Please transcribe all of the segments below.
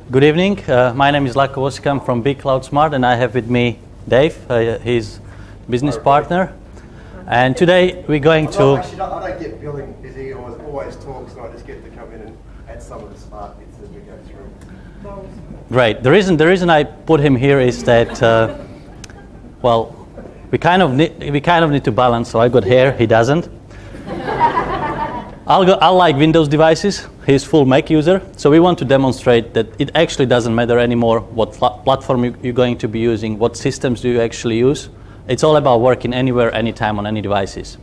Good evening. My name is Laco, Vosika. I'm from Big Cloud Smart, and I have with me Dave, his business partner. And today we're going to... I don't get billing busy. I always talk, so I just get to come in and add some of the smart bits as we go through. Great. The reason I put him here is that, well, we kind of need to balance. So I got hair, he doesn't. I like Windows devices. He's full Mac user. So we want to demonstrate that it actually doesn't matter anymore what platform you're going to be using, what systems do you actually use. It's all about working anywhere, anytime, on any devices.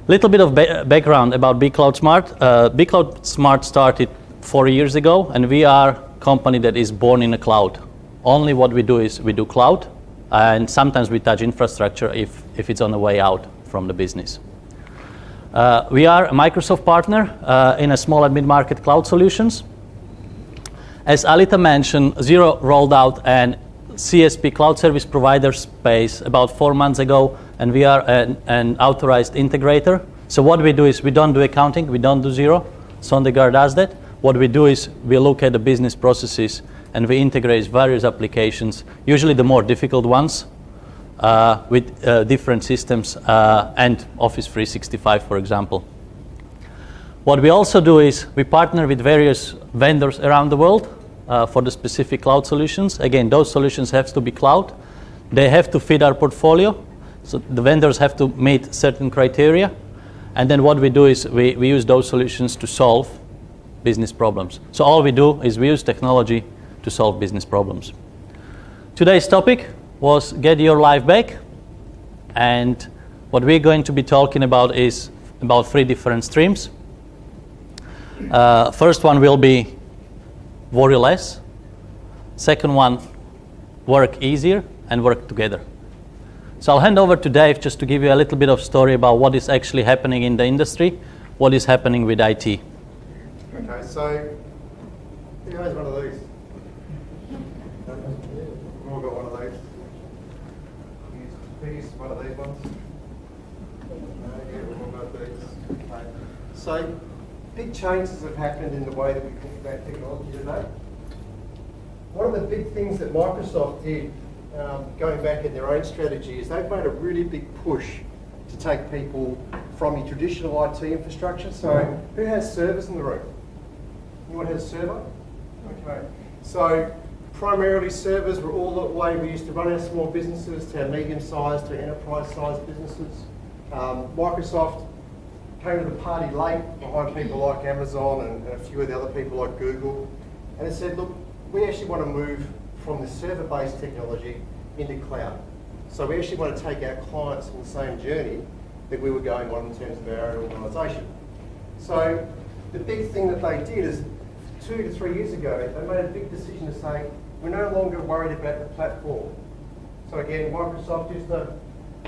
Little bit of background about Big Cloud Smart. Big Cloud Smart started 4 years ago, and we are a company that is born in the cloud. Only what we do is we do cloud, and sometimes we touch infrastructure if it's on the way out from the business. We are a Microsoft partner in a small and mid-market cloud solutions. As Alita mentioned, Xero rolled out an CSP, cloud service provider space, about 4 months ago, and we are an authorized integrator. So what we do is we don't do accounting, we don't do Xero. Sondegaard does that. What we do is we look at the business processes and we integrate various applications, usually the more difficult ones, with different systems and Office 365, for example. What we also do is we partner with various vendors around the world for the specific cloud solutions. Again, those solutions have to be cloud. They have to fit our portfolio. So the vendors have to meet certain criteria. And then what we do is we use those solutions to solve business problems. So all we do is we use technology to solve business problems. Today's topic was Get Your Life Back. And what we're going to be talking about is about 3 different streams. First one will be worry less. Second one, work easier and work together. So I'll hand over to Dave just to give you a little bit of story about what is actually happening in the industry, what is happening with IT. Okay, so who has one of these? We've all got one of these. Use one of these ones. Yeah, we've all got these. Okay. So big changes have happened in the way that we think about technology today. One of the big things that Microsoft did, going back in their own strategy, is they've made a really big push to take people from your traditional IT infrastructure. So who has servers in the room? Anyone has a server? Okay. So primarily servers were all the way we used to run our small businesses, to our medium-sized, to enterprise-sized businesses. Microsoft came to the party late behind people like Amazon and a few of the other people like Google, and it said, look, we actually want to move from the server-based technology into cloud. So we actually want to take our clients on the same journey that we were going on in terms of our own organisation. So the big thing that they did is 2 to 3 years ago, they made a big decision to say, we're no longer worried about the platform. So again, Microsoft used to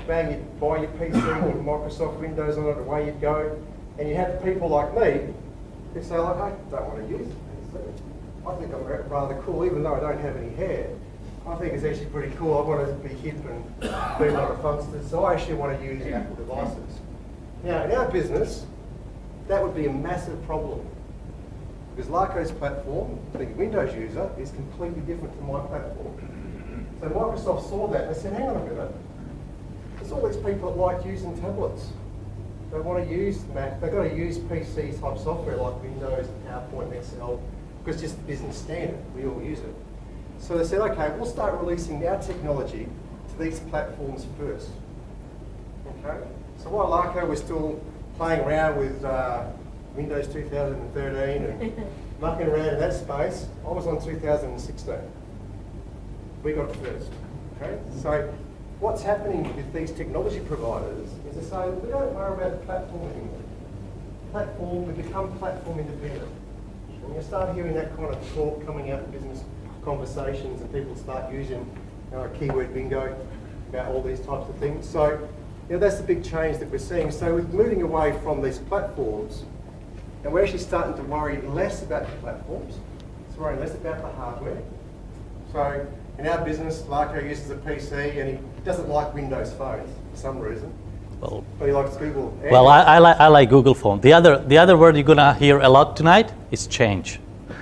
bang, you'd buy your PC with Microsoft Windows on it, away you'd go. And you have people like me who say, like, I don't want to use it. I think I'm rather cool, even though I don't have any hair. I think it's actually pretty cool. I want to be hip and be like a funkster, so I actually want to use Apple devices. Now, in our business, that would be a massive problem. Because Laco's platform, being a Windows user, is completely different to my platform. So Microsoft saw that and they said, hang on a minute, there's all these people that like using tablets. They want to use Mac, they've got to use PC type software like Windows, PowerPoint, Excel, because it's just business standard, we all use it. So they said, okay, we'll start releasing our technology to these platforms first. Okay? So while Laco was still playing around with Windows 2013 and mucking around in that space, I was on 2016. We got it first. Okay? So what's happening with these technology providers is they say, we don't worry about the platform anymore. We become platform independent. And you start hearing that kind of talk coming out in business conversations and people start using keyword bingo about all these types of things. So that's the big change that we're seeing. So we're moving away from these platforms and we're actually starting to worry less about the platforms. So worrying less about the hardware. So in our business, Laco uses a PC and he doesn't like Windows phones for some reason. Well, but he likes Google. Android. Well, I like Google phone. The other word you're gonna hear a lot tonight is change.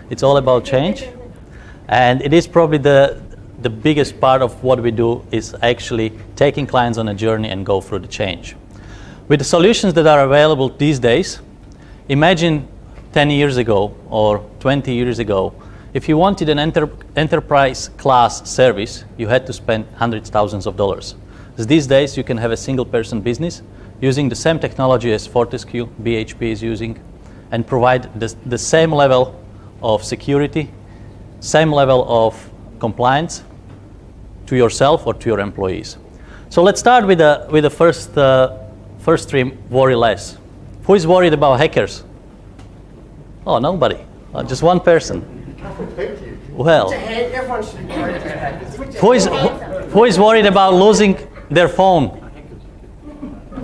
It's all about change. And it is probably the biggest part of what we do is actually taking clients on a journey and go through the change. With the solutions that are available these days, imagine 10 years ago or 20 years ago, if you wanted an enterprise class service, you had to spend hundreds of thousands of dollars. These days, you can have a single person business using the same technology as Fortescue, BHP is using, and provide the same level of security, same level of compliance to yourself or to your employees. So let's start with the first stream, worry less. Who is worried about hackers? Oh, nobody. Just one person. Thank you. Well, Everyone should be worried about hackers. who is worried about losing their phone?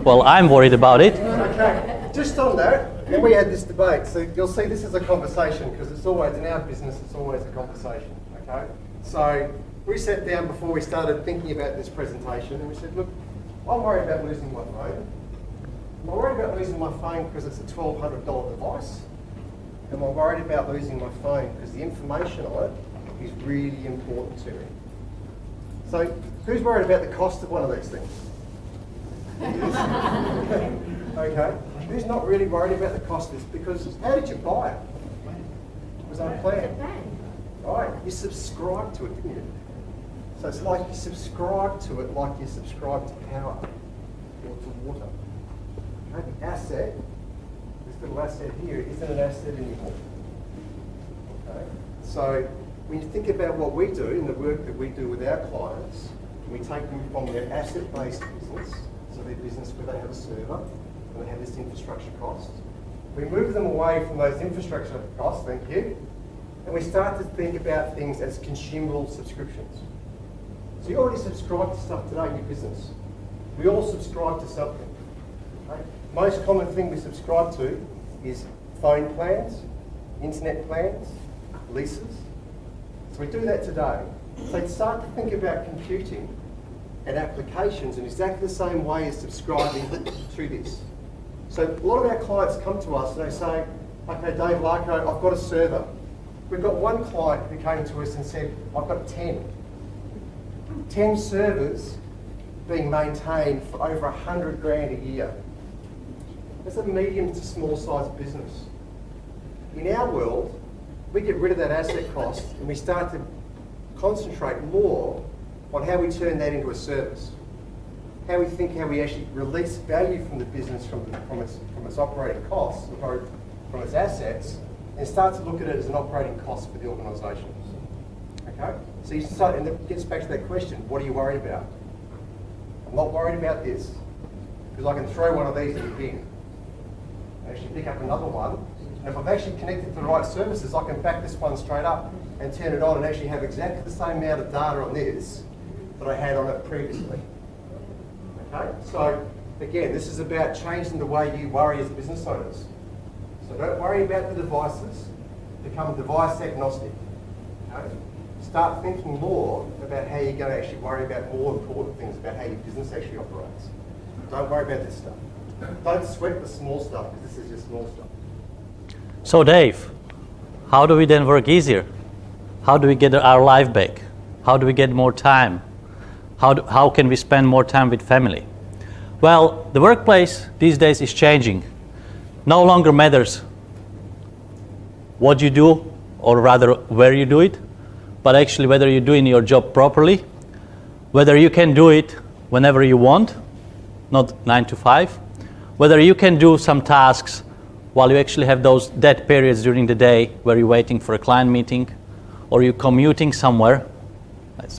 Well, I'm worried about it. Okay, just on that, and we had this debate, so you'll see this is a conversation because it's always, in our business, it's always a conversation, okay? So we sat down before we started thinking about this presentation and we said, look, I'm worried about losing my phone. Am I worried about losing my phone because it's a $1,200 device? Am I worried about losing my phone because the information on it is really important to me? So who's worried about the cost of one of these things? Okay. Who's not really worried about the cost of this? Because how did you buy it? It was unplanned. Right. You subscribed to it, didn't you? So it's like you subscribe to it like you subscribe to power or to water. Okay? The asset, this little asset here, isn't an asset anymore. Okay? So when you think about what we do in the work that we do with our clients, we take them from their asset-based business, so their business where they have a server and they have this infrastructure cost. We move them away from those infrastructure costs, thank you, and we start to think about things as consumable subscriptions. So you already subscribe to stuff today in your business. We all subscribe to something. Okay? Most common thing we subscribe to is phone plans, internet plans, leases. So we do that today. So you start to think about computing and applications in exactly the same way as subscribing to this. So a lot of our clients come to us and they say, okay, Dave, Laco, I've got a server. We've got one client who came to us and said, I've got 10 servers being maintained for over 100 grand a year. That's a medium to small sized business. In our world, we get rid of that asset cost and we start to concentrate more on how we turn that into a service. How we think how we actually release value from the business from its operating costs, or from its assets, and start to look at it as an operating cost for the organisation. Okay? So you start, and it gets back to that question, what are you worried about? I'm not worried about this, because I can throw one of these in the bin, and actually pick up another one, and if I've actually connected to the right services, I can back this one straight up and turn it on and actually have exactly the same amount of data on this that I had on it previously. Okay? So again, this is about changing the way you worry as business owners. So don't worry about the devices, become device agnostic. Okay? Start thinking more about how you're going to actually worry about more important things about how your business actually operates. Don't worry about this stuff. Don't sweat the small stuff because this is just small stuff. So Dave, how do we then work easier? How do we get our life back? How do we get more time? How can we spend more time with family? Well, the workplace these days is changing. No longer matters what you do, or rather where you do it, but actually whether you're doing your job properly, whether you can do it whenever you want, not 9 to 5, whether you can do some tasks while you actually have those dead periods during the day where you're waiting for a client meeting, or you're commuting somewhere,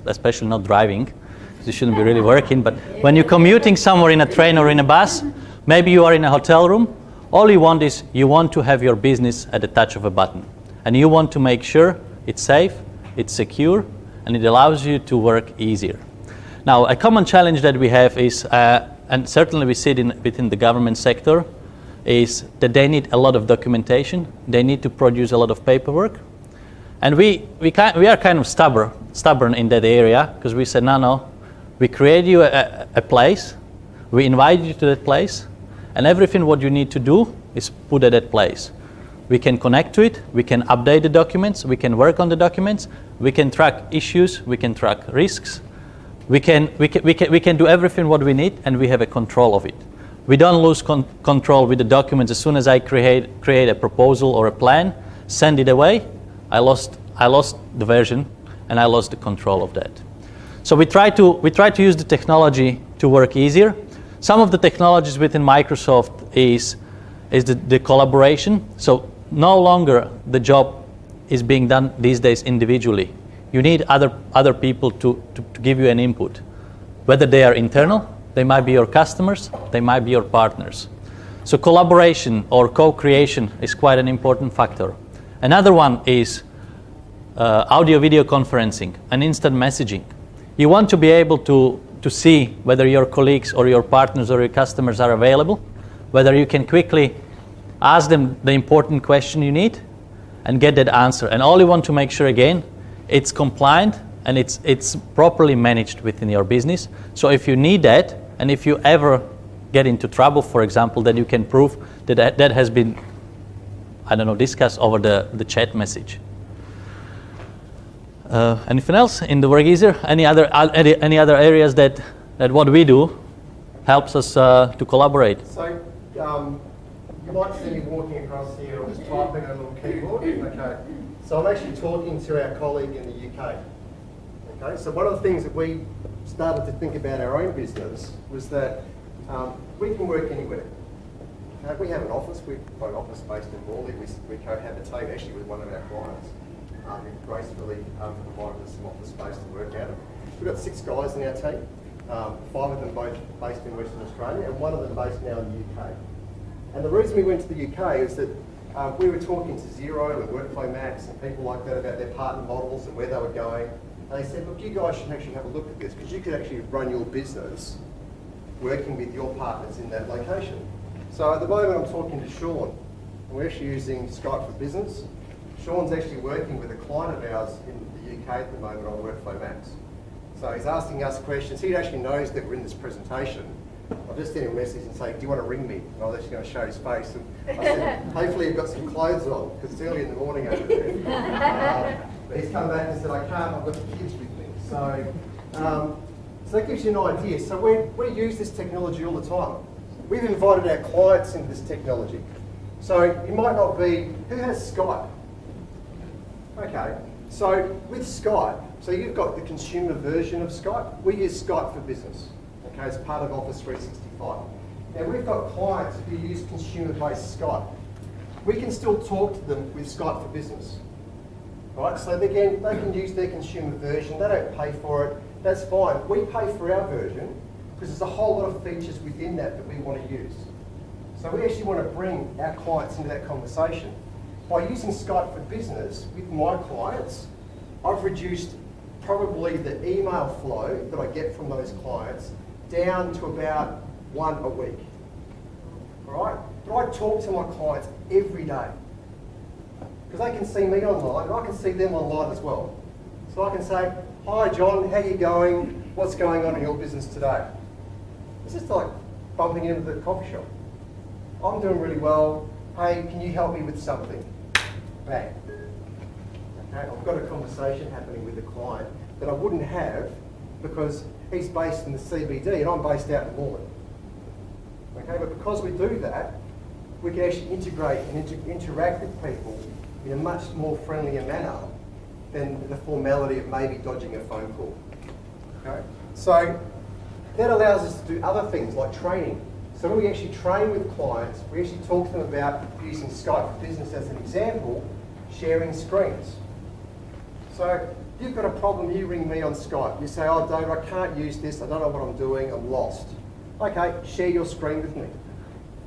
especially not driving, because you shouldn't be really working, but when you're commuting somewhere in a train or in a bus, maybe you are in a hotel room, all you want is you want to have your business at the touch of a button. And you want to make sure it's safe, it's secure, and it allows you to work easier. Now, a common challenge that we have is, and certainly we see it within the government sector, is that they need a lot of documentation. They need to produce a lot of paperwork. And we are kind of stubborn in that area, because we said, no, we create you a place, we invite you to that place, and everything what you need to do is put at that place. We can connect to it, we can update the documents, we can work on the documents, we can track issues, we can track risks, we can do everything what we need, and we have a control of it. We don't lose control with the documents. As soon as I create a proposal or a plan, send it away, I lost the version and I lost the control of that. So we try to use the technology to work easier. Some of the technologies within Microsoft is the collaboration. So no longer the job is being done these days individually. You need other people to give you an input, whether they are internal, they might be your customers, they might be your partners. So collaboration or co-creation is quite an important factor. Another one is audio-video conferencing and instant messaging. You want to be able to see whether your colleagues or your partners or your customers are available, whether you can quickly ask them the important question you need and get that answer. And all you want to make sure, again, it's compliant and it's properly managed within your business. So if you need that, and if you ever get into trouble, for example, then you can prove that has been, discussed over the chat message. Anything else in the work easier? Any other areas that what we do helps us to collaborate? So you might see me walking across here. I'm just typing on a little keyboard. Okay. So I'm actually talking to our colleague in the UK. Okay. So one of the things that we started to think about our own business was that we can work anywhere. We have an office. We've got an office based in Morley. We cohabitate actually with one of our clients. Who gracefully provided us some office space to work out of. We've got 6 guys in our team, 5 of them both based in Western Australia and 1 of them based now in the UK. And the reason we went to the UK is that we were talking to Xero and Workflow Max and people like that about their partner models and where they were going. And they said, look, you guys should actually have a look at this because you could actually run your business working with your partners in that location. So at the moment I'm talking to Sean, and we're actually using Skype for Business. Sean's actually working with a client of ours in the UK at the moment on Workflow Max. So he's asking us questions. He actually knows that we're in this presentation. I've just sent him a message and saying, do you want to ring me? And I was actually going to show his face. And I said, hopefully you've got some clothes on, because it's early in the morning over there. But he's come back and said, I can't, I've got the kids with me. So that gives you an idea. So we use this technology all the time. We've invited our clients into this technology. So it might not be, who has Skype? Okay, so with Skype, so you've got the consumer version of Skype. We use Skype for Business, okay, as part of Office 365. Now we've got clients who use consumer-based Skype. We can still talk to them with Skype for Business, right? So again, they can use their consumer version. They don't pay for it. That's fine. We pay for our version because there's a whole lot of features within that we want to use. So we actually want to bring our clients into that conversation. By using Skype for Business with my clients, I've reduced probably the email flow that I get from those clients down to about 1 a week. All right? But I talk to my clients every day because they can see me online and I can see them online as well. So I can say, hi John, how you going? What's going on in your business today? It's just like bumping into the coffee shop. I'm doing really well. Hey, can you help me with something? Bang. Okay, I've got a conversation happening with the client that I wouldn't have because he's based in the CBD and I'm based out in Morley. Okay, but because we do that, we can actually integrate and interact with people in a much more friendlier manner than the formality of maybe dodging a phone call. Okay, so that allows us to do other things like training. So when we actually train with clients, we actually talk to them about using Skype for Business as an example, sharing screens. So if you've got a problem, you ring me on Skype. You say, oh David, I can't use this, I don't know what I'm doing, I'm lost. Okay, share your screen with me.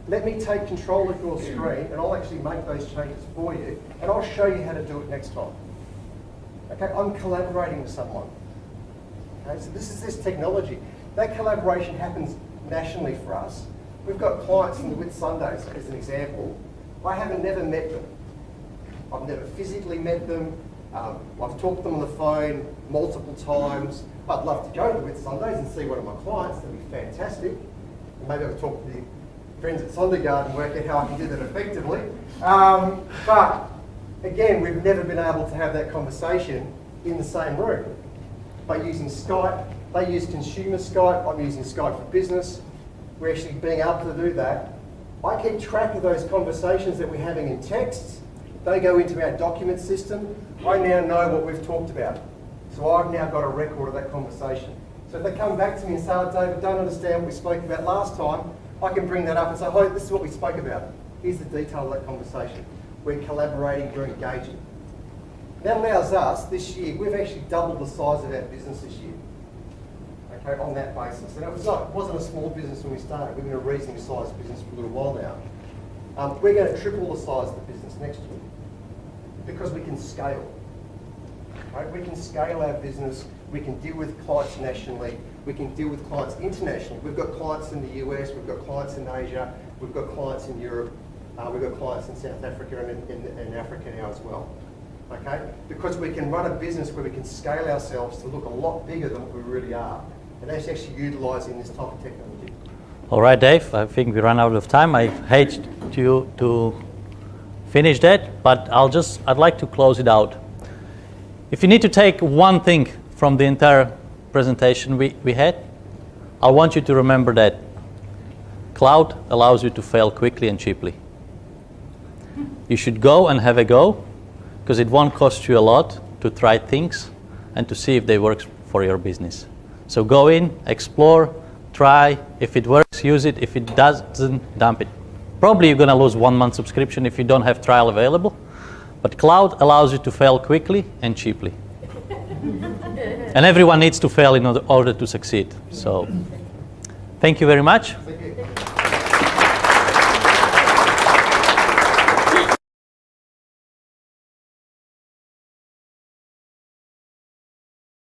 Let me take control of your screen and I'll actually make those changes for you and I'll show you how to do it next time. Okay, I'm collaborating with someone. Okay, so this is this technology. That collaboration happens nationally for us. We've got clients in the Whitsundays, as an example. I haven't never met them. I've never physically met them. I've talked to them on the phone multiple times. I'd love to go to the Whitsundays and see one of my clients. That'd be fantastic. And maybe I'll talk to friends at Sondergaard and work out how I can do that effectively. But again, we've never been able to have that conversation in the same room. By using Skype, they use consumer Skype, I'm using Skype for business. We're actually being able to do that. I keep track of those conversations that we're having in texts. They go into our document system. I now know what we've talked about. So I've now got a record of that conversation. So if they come back to me and say, oh, David, don't understand what we spoke about last time, I can bring that up and say, oh, this is what we spoke about. Here's the detail of that conversation. We're collaborating, we're engaging. That allows us, this year, we've actually doubled the size of our business this year. Okay, on that basis. And it wasn't a small business when we started. We've been a reasonably sized business for a little while now. We're going to triple the size of the business next year because we can scale. Right? We can scale our business. We can deal with clients nationally. We can deal with clients internationally. We've got clients in the US. We've got clients in Asia. We've got clients in Europe. We've got clients in South Africa and in Africa now as well. Okay? Because we can run a business where we can scale ourselves to look a lot bigger than what we really are. And that's actually utilising this type of technology. All right, Dave, I think we ran out of time. I hate to finish that, but I'd like to close it out. If you need to take one thing from the entire presentation we had, I want you to remember that cloud allows you to fail quickly and cheaply. You should go and have a go, because it won't cost you a lot to try things and to see if they work for your business. So go in, explore, try. If it works, use it. If it doesn't, dump it. Probably you're going to lose 1 month subscription if you don't have trial available. But cloud allows you to fail quickly and cheaply. And everyone needs to fail in order to succeed. So thank you very much.